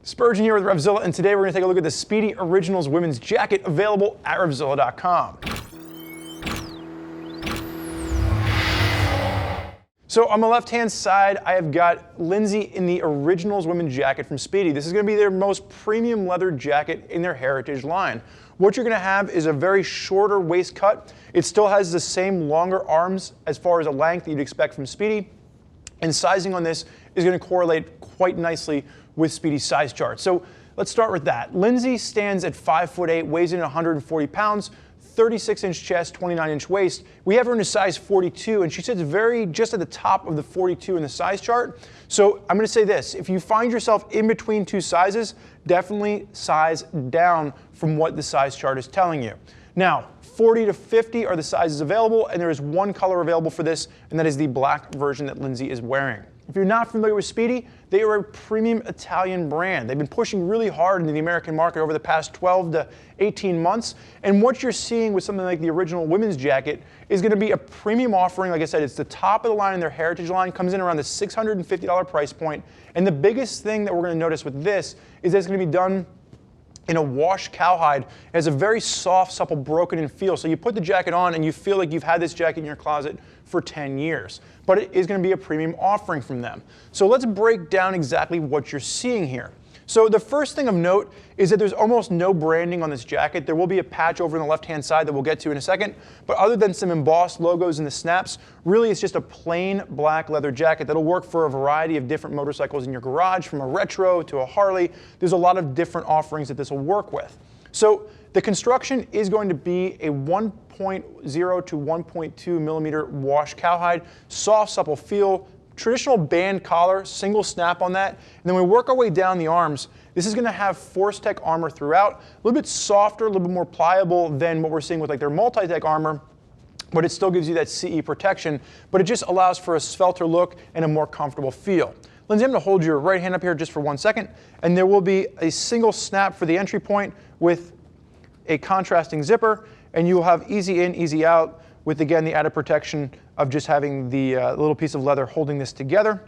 Spurgeon here with RevZilla, and today we're going to take a look at the Spidi Originals Women's Jacket available at RevZilla.com. So on the left-hand side, I have got Lindsay in the Originals Women's Jacket from Spidi. This is going to be their most premium leather jacket in their heritage line. What you're going to have is a very shorter waist cut. It still has the same longer arms as far as a length that you'd expect from Spidi. And sizing on this is going to correlate quite nicely with Spidi's size chart. So let's start with that. Lindsay stands at 5'8", weighs in at 140 pounds, 36-inch chest, 29-inch waist. We have her in a size 42, and she sits just at the top of the 42 in the size chart. So I'm going to say this: if you find yourself in between two sizes, definitely size down from what the size chart is telling you. Now, 40 to 50 are the sizes available, and there is one color available for this, and that is the black version that Lindsay is wearing. If you're not familiar with Spidi, they are a premium Italian brand. They've been pushing really hard into the American market over the past 12 to 18 months. And what you're seeing with something like the Original Women's Jacket is going to be a premium offering. Like I said, it's the top of the line in their heritage line, comes in around the $650 price point. And the biggest thing that we're going to notice with this is that it's going to be done in a wash cowhide. It has a very soft, supple, broken-in feel. So you put the jacket on and you feel like you've had this jacket in your closet for 10 years. But it is going to be a premium offering from them. So let's break down exactly what you're seeing here. So the first thing of note is that there's almost no branding on this jacket. There will be a patch over on the left-hand side that we'll get to in a second. But other than some embossed logos in the snaps, really it's just a plain black leather jacket that'll work for a variety of different motorcycles in your garage, from a retro to a Harley. There's a lot of different offerings that this will work with. So the construction is going to be a 1.0 to 1.2 millimeter wash cowhide, soft, supple feel, traditional band collar, single snap on that. And then when we work our way down the arms, this is going to have Force Tech armor throughout, a little bit softer, a little bit more pliable than what we're seeing with like their multi-tech armor, but it still gives you that CE protection, but it just allows for a svelter look and a more comfortable feel. Lindsay, I'm going to hold your right hand up here just for 1 second, and there will be a single snap for the entry point with a contrasting zipper, and you will have easy in, easy out, with again the added protection of just having the little piece of leather holding this together.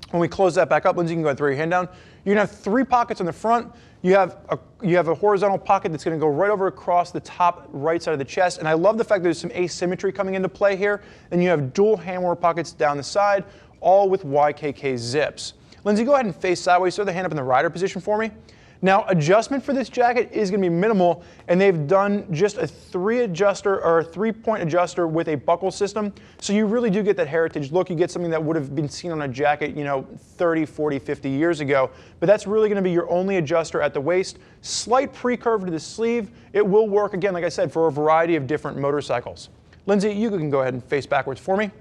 When we close that back up, Lindsay, you can go ahead and throw your hand down. You're going to have 3 pockets on the front. You have a horizontal pocket that's going to go right over across the top right side of the chest. And I love the fact that there's some asymmetry coming into play here. And you have dual handlebar pockets down the side, all with YKK zips. Lindsay, go ahead and face sideways. Throw the hand up in the rider position for me. Now, adjustment for this jacket is going to be minimal, and they've done just a 3-point adjuster with a buckle system. So you really do get that heritage look. You get something that would have been seen on a jacket, 30, 40, 50 years ago. But that's really going to be your only adjuster at the waist. Slight pre-curve to the sleeve. It will work, again, like I said, for a variety of different motorcycles. Lindsay, you can go ahead and face backwards for me.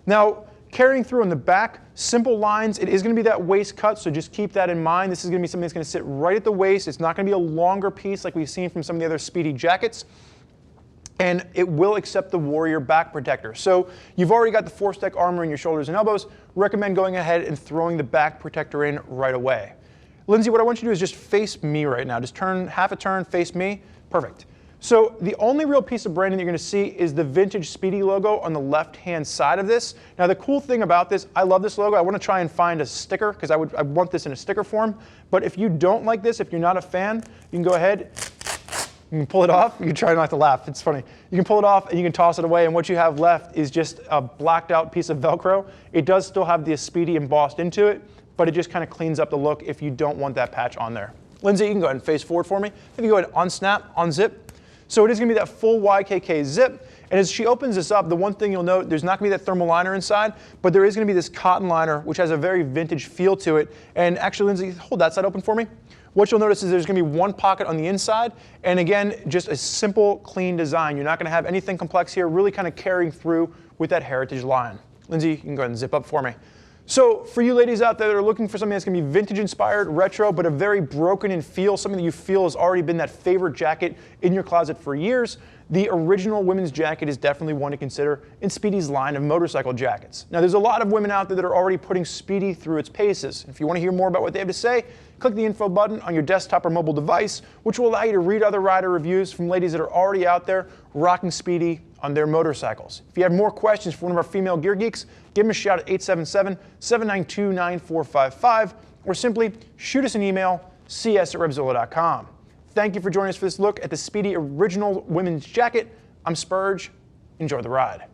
Now, carrying through on the back, simple lines. It is going to be that waist cut, so just keep that in mind. This is going to be something that's going to sit right at the waist. It's not going to be a longer piece like we've seen from some of the other Spidi jackets. And it will accept the Warrior back protector. So you've already got the Force Tech armor in your shoulders and elbows. Recommend going ahead and throwing the back protector in right away. Lindsay, what I want you to do is just face me right now. Just turn half a turn, face me. Perfect. So the only real piece of branding you're going to see is the vintage Spidi logo on the left-hand side of this. Now the cool thing about this, I love this logo. I want to try and find a sticker because I want this in a sticker form. But if you don't like this, if you're not a fan, you can go ahead, you can pull it off. You can try not to laugh. It's funny. You can pull it off and you can toss it away, and what you have left is just a blacked out piece of Velcro. It does still have the Spidi embossed into it, but it just kind of cleans up the look if you don't want that patch on there. Lindsay, you can go ahead and face forward for me. If you go ahead and unsnap, unzip. So it is going to be that full YKK zip, and as she opens this up, the one thing you'll note, there's not going to be that thermal liner inside, but there is going to be this cotton liner, which has a very vintage feel to it. And actually, Lindsay, hold that side open for me. What you'll notice is there's going to be one pocket on the inside, and again, just a simple, clean design. You're not going to have anything complex here, really kind of carrying through with that heritage line. Lindsay, you can go ahead and zip up for me. So for you ladies out there that are looking for something that's going to be vintage inspired, retro, but a very broken in feel, something that you feel has already been that favorite jacket in your closet for years, the Original Women's Jacket is definitely one to consider in Spidi's line of motorcycle jackets. Now there's a lot of women out there that are already putting Spidi through its paces. If you want to hear more about what they have to say, click the info button on your desktop or mobile device, which will allow you to read other rider reviews from ladies that are already out there rocking Spidi on their motorcycles. If you have more questions for one of our female gear geeks, give them a shout at 877-792-9455. or simply shoot us an email, cs@RevZilla.com. Thank you for joining us for this look at the Spidi Originals Women's Jacket. I'm Spurge. Enjoy the ride.